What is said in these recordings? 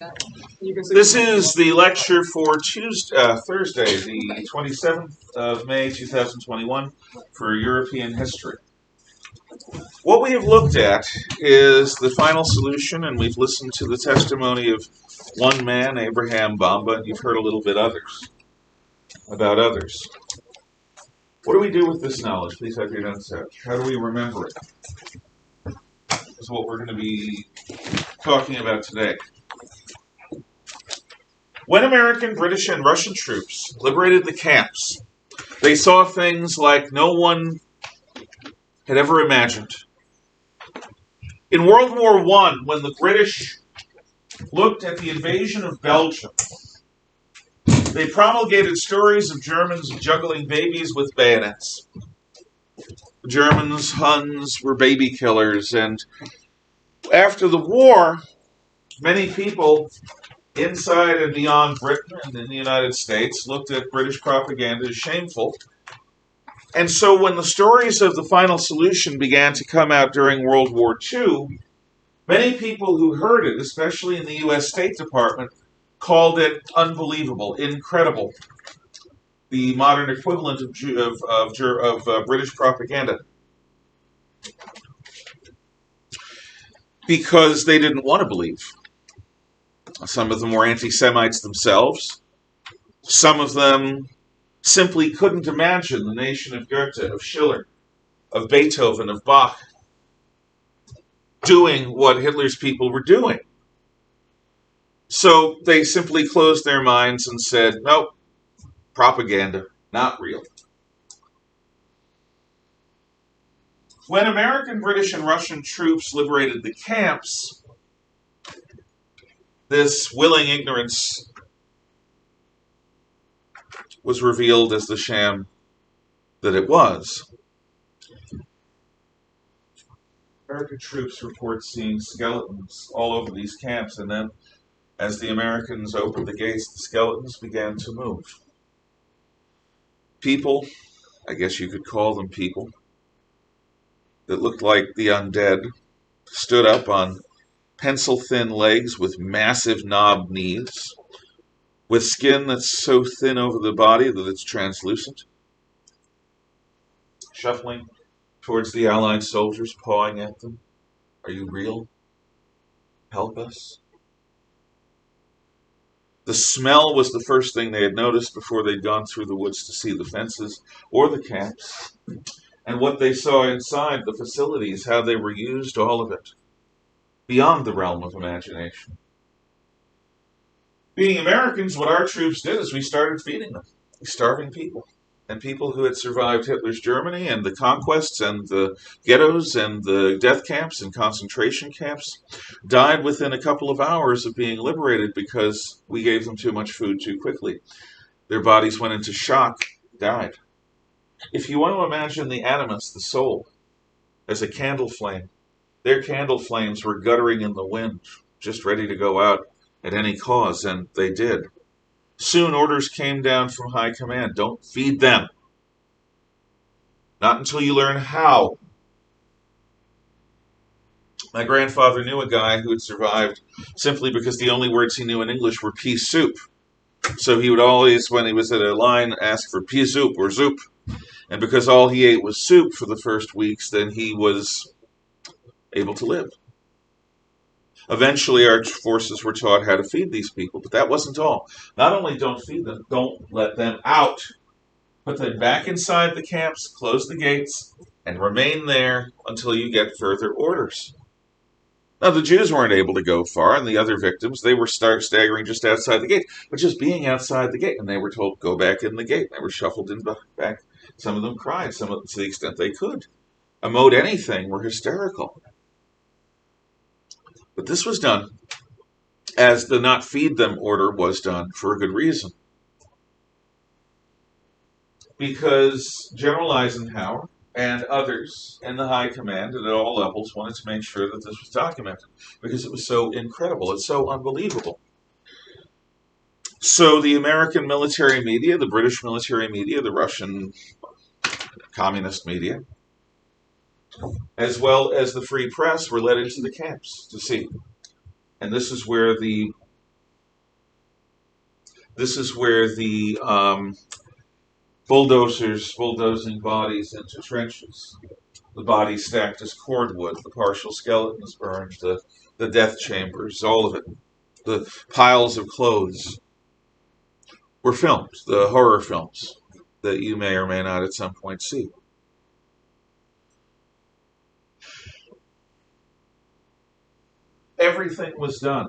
This is the lecture for Thursday, the 27th of May, 2021, for European history. What we have looked at is the final solution, and we've listened to the testimony of one man, Abraham Bamba, and you've heard a little bit about others. What do we do with this knowledge? Please have your notes out. How do we remember it? Is what we're going to be talking about today. When American, British, and Russian troops liberated the camps, they saw things like no one had ever imagined. In World War I, when the British looked at the invasion of Belgium, they promulgated stories of Germans juggling babies with bayonets. Germans, Huns, were baby killers, and after the war, many people inside and beyond Britain and in the United States looked at British propaganda as shameful. And so when the stories of the final solution began to come out during World War II, many people who heard it, especially in the U.S. State Department, called it unbelievable, incredible, the modern equivalent of British propaganda. Because they didn't want to believe. Some of them were anti-Semites themselves. Some of them simply couldn't imagine the nation of Goethe, of Schiller, of Beethoven, of Bach, doing what Hitler's people were doing. So they simply closed their minds and said, nope, propaganda, not real. When American, British, and Russian troops liberated the camps, this willing ignorance was revealed as the sham that it was. American troops report seeing skeletons all over these camps, and then as the Americans opened the gates, the skeletons began to move. People, I guess you could call them people, that looked like the undead, stood up on pencil-thin legs with massive knobbed knees, with skin that's so thin over the body that it's translucent, shuffling towards the Allied soldiers, pawing at them. Are you real? Help us. The smell was the first thing they had noticed before they'd gone through the woods to see the fences or the camps. And what they saw inside the facilities, how they were used, all of it, beyond the realm of imagination. Being Americans, what our troops did is we started feeding them, starving people. And people who had survived Hitler's Germany and the conquests and the ghettos and the death camps and concentration camps died within a couple of hours of being liberated because we gave them too much food too quickly. Their bodies went into shock, died. If you want to imagine the animus, the soul, as a candle flame, their candle flames were guttering in the wind, just ready to go out at any cause, and they did. Soon orders came down from high command. Don't feed them. Not until you learn how. My grandfather knew a guy who had survived simply because the only words he knew in English were pea soup. So he would always, when he was at a line, ask for pea soup or soup. And because all he ate was soup for the first weeks, then he was able to live. Eventually, our forces were taught how to feed these people, but that wasn't all. Not only don't feed them, don't let them out. Put them back inside the camps, close the gates, and remain there until you get further orders. Now, the Jews weren't able to go far, and the other victims, they were staggering just outside the gate. But just being outside the gate, and they were told, go back in the gate. They were shuffled in back. Some of them cried, some of them, to the extent they could. Emote anything, were hysterical. But this was done as the not feed them order was done for a good reason. Because General Eisenhower and others in the high command and at all levels wanted to make sure that this was documented because it was so incredible, it's so unbelievable. So the American military media, the British military media, the Russian communist media, as well as the free press, were led into the camps to see. And this is where the This is where the bulldozers bulldozing bodies into trenches, the bodies stacked as cordwood, the partial skeletons burned, the death chambers, all of it, the piles of clothes were filmed, the horror films that you may or may not at some point see. Everything was done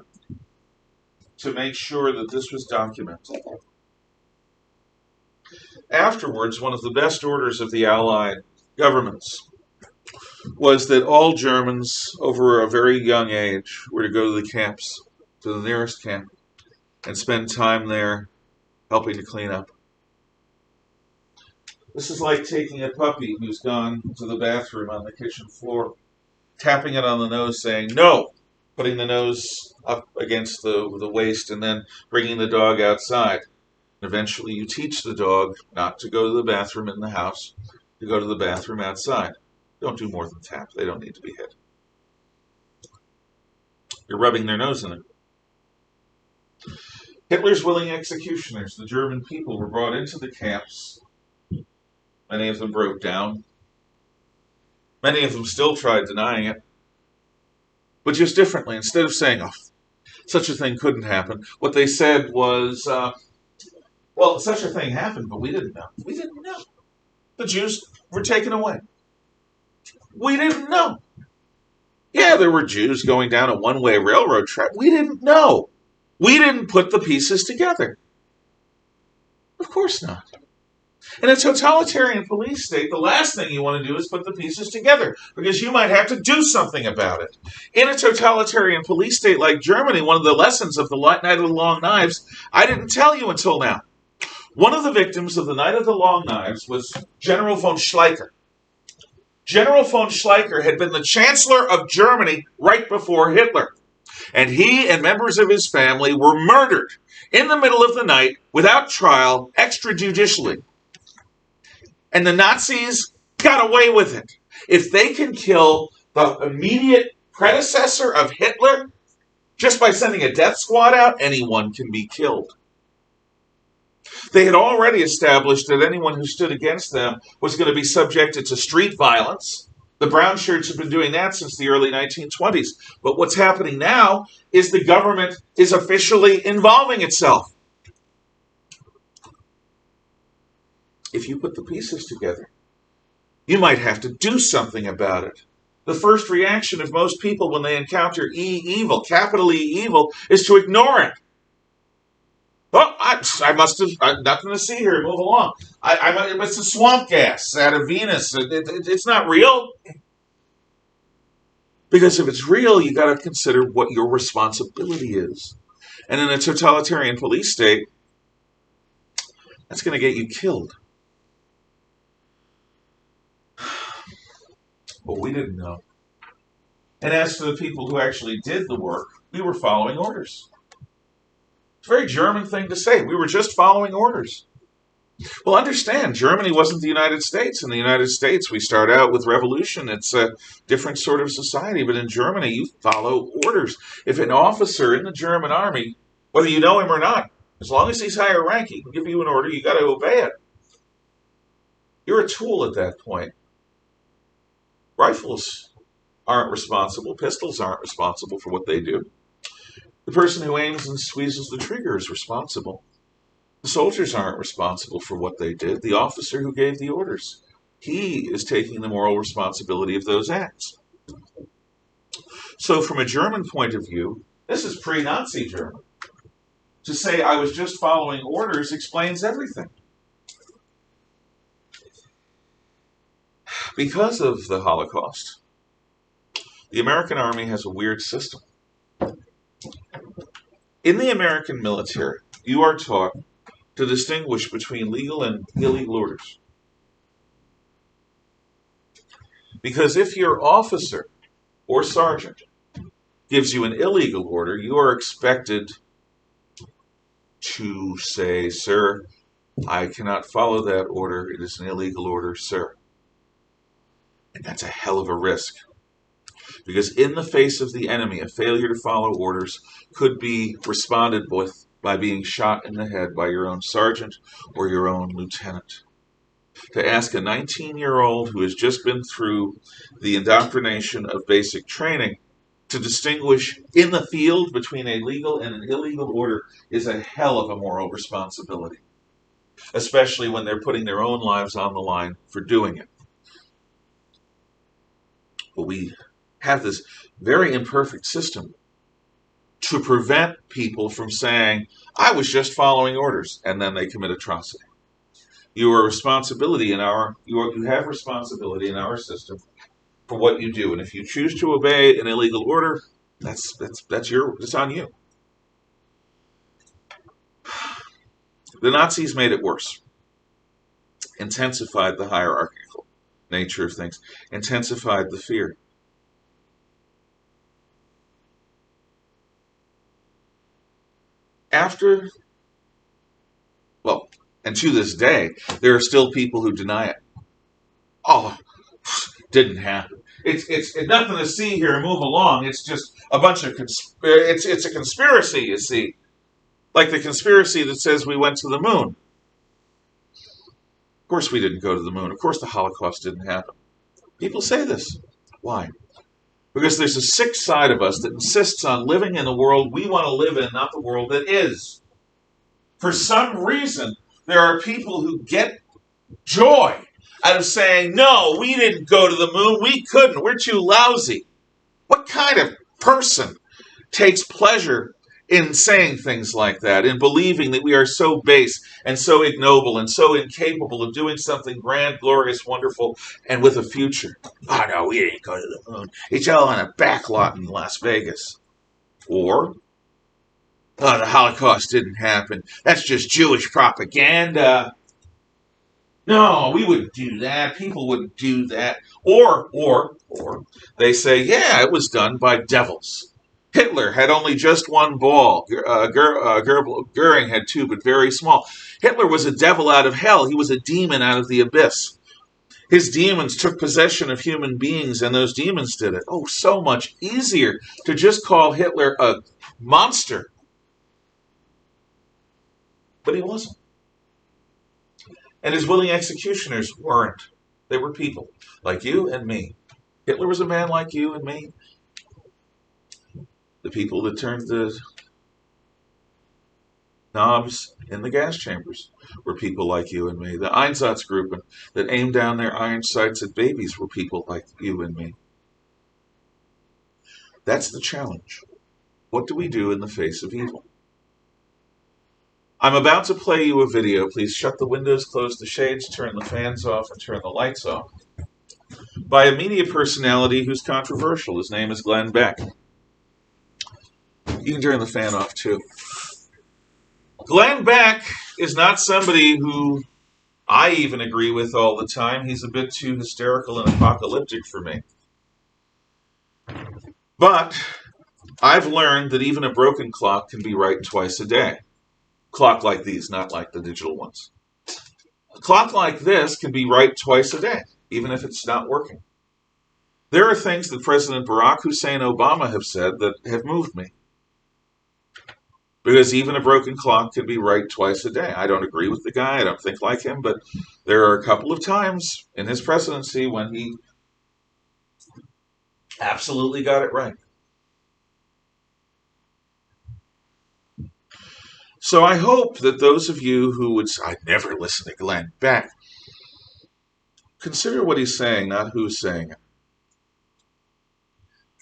to make sure that this was documented. Afterwards, one of the best orders of the Allied governments was that all Germans over a very young age were to go to the camps, to the nearest camp, and spend time there helping to clean up. This is like taking a puppy who's gone to the bathroom on the kitchen floor, tapping it on the nose saying, "No!" Putting the nose up against the waist and then bringing the dog outside. Eventually you teach the dog not to go to the bathroom in the house, to go to the bathroom outside. Don't do more than tap. They don't need to be hit. You're rubbing their nose in it. Hitler's willing executioners, the German people, were brought into the camps. Many of them broke down. Many of them still tried denying it. But just differently. Instead of saying, "Oh, such a thing couldn't happen," what they said was, "Well, such a thing happened, but we didn't know. We didn't know. The Jews were taken away. We didn't know. Yeah, there were Jews going down a one-way railroad track. We didn't know. We didn't put the pieces together." Of course not. In a totalitarian police state, the last thing you want to do is put the pieces together, because you might have to do something about it. In a totalitarian police state like Germany, one of the lessons of the Night of the Long Knives, I didn't tell you until now. One of the victims of the Night of the Long Knives was General von Schleicher. General von Schleicher had been the Chancellor of Germany right before Hitler, and he and members of his family were murdered in the middle of the night without trial, extrajudicially. And the Nazis got away with it. If they can kill the immediate predecessor of Hitler just by sending a death squad out, anyone can be killed. They had already established that anyone who stood against them was going to be subjected to street violence. The brown shirts have been doing that since the early 1920s. But what's happening now is the government is officially involving itself. If you put the pieces together, you might have to do something about it. The first reaction of most people when they encounter evil, capital E evil, is to ignore it. "Oh, I must have nothing to see here. Move along. It's a swamp gas out of Venus. It's not real." Because if it's real, you got to consider what your responsibility is. And in a totalitarian police state, that's going to get you killed. But we didn't know. And as for the people who actually did the work, we were following orders. It's a very German thing to say. We were just following orders. Well, understand, Germany wasn't the United States. In the United States, we start out with revolution. It's a different sort of society. But in Germany, you follow orders. If an officer in the German army, whether you know him or not, as long as he's higher rank, he can give you an order, you got to obey it. You're a tool at that point. Rifles aren't responsible. Pistols aren't responsible for what they do. The person who aims and squeezes the trigger is responsible. The soldiers aren't responsible for what they did. The officer who gave the orders, he is taking the moral responsibility of those acts. So from a German point of view, this is pre-Nazi German. To say I was just following orders explains everything. Because of the Holocaust, the American Army has a weird system. In the American military, you are taught to distinguish between legal and illegal orders. Because if your officer or sergeant gives you an illegal order, you are expected to say, "Sir, I cannot follow that order. It is an illegal order, sir." And that's a hell of a risk. Because in the face of the enemy, a failure to follow orders could be responded with by being shot in the head by your own sergeant or your own lieutenant. To ask a 19-year-old who has just been through the indoctrination of basic training to distinguish in the field between a legal and an illegal order is a hell of a moral responsibility, especially when they're putting their own lives on the line for doing it. But we have this very imperfect system to prevent people from saying, I was just following orders, and then they commit atrocity. You have responsibility in our system for what you do, and if you choose to obey an illegal order, that's on you. The Nazis made it worse, intensified the hierarchical nature of things, intensified the fear. And to this day, there are still people who deny it. Oh, didn't happen. It's nothing to see here. Move along. It's just a bunch of it's a conspiracy. You see, like the conspiracy that says we went to the moon. Of course, we didn't go to the moon. Of course, the Holocaust didn't happen. People say this. Why? Because there's a sick side of us that insists on living in the world we want to live in, not the world that is. For some reason, there are people who get joy out of saying, no, we didn't go to the moon. We couldn't. We're too lousy. What kind of person takes pleasure in saying things like that, in believing that we are so base and so ignoble and so incapable of doing something grand, glorious, wonderful, and with a future? Oh, no, we didn't go to the moon. It's all on a back lot in Las Vegas. Or, oh, the Holocaust didn't happen. That's just Jewish propaganda. No, we wouldn't do that. People wouldn't do that. Or they say, yeah, it was done by devils. Hitler had only just one ball. Goering had two, but very small. Hitler was a devil out of hell. He was a demon out of the abyss. His demons took possession of human beings, and those demons did it. Oh, so much easier to just call Hitler a monster. But he wasn't. And his willing executioners weren't. They were people like you and me. Hitler was a man like you and me. The people that turned the knobs in the gas chambers were people like you and me. The Einsatzgruppen that aimed down their iron sights at babies were people like you and me. That's the challenge. What do we do in the face of evil? I'm about to play you a video. Please shut the windows, close the shades, turn the fans off, and turn the lights off. By a media personality who's controversial. His name is Glenn Beck. You can turn the fan off too. Glenn Beck is not somebody who I even agree with all the time. He's a bit too hysterical and apocalyptic for me. But I've learned that even a broken clock can be right twice a day. Clock like these, not like the digital ones. A clock like this can be right twice a day, even if it's not working. There are things that President Barack Hussein Obama have said that have moved me. Because even a broken clock can be right twice a day. I don't agree with the guy. I don't think like him. But there are a couple of times in his presidency when he absolutely got it right. So I hope that those of you who would say, I'd never listen to Glenn Beck, consider what he's saying, not who's saying it.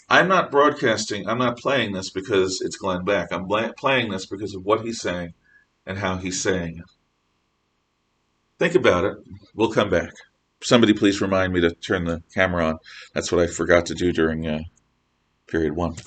I'm not broadcasting, I'm not playing this because it's Glenn Beck. I'm playing this because of what he's saying and how he's saying it. Think about it. We'll come back. Somebody please remind me to turn the camera on. That's what I forgot to do during period 1.